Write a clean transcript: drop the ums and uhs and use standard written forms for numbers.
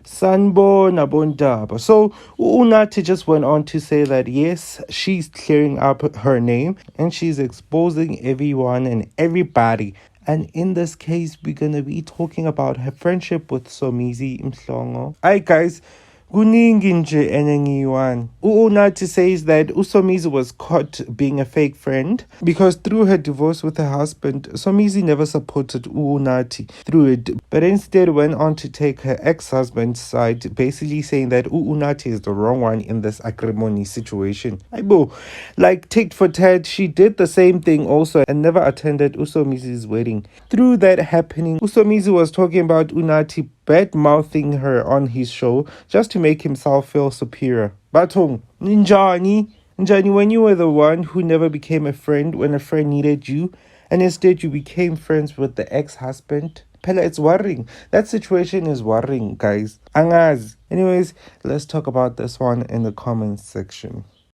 Sanbona Bondaba. So Unathi just went on to say that yes, she's clearing up her name and she's exposing everyone and everybody. And in this case, we're gonna be talking about her friendship with Somizi Mhlongo. Hi guys, kuningi nje enengiyiwani. Unathi says that Somizi was caught being a fake friend because through her divorce with her husband, Somizi never supported Unathi through it, but instead went on to take her ex-husband's side, basically saying that Unathi is the wrong one in this acrimony situation. Aibo, like tit for tat, she did the same thing also and never attended Somizi's wedding. Through that happening, Somizi was talking about Unathi bad-mouthing her on his show just to make himself feel superior. Batong, Njani, when you were the one who never became a friend when a friend needed you, and instead you became friends with the ex-husband. Pella, it's worrying. That situation is worrying, guys. Angaz. Anyways, let's talk about this one in the comments section.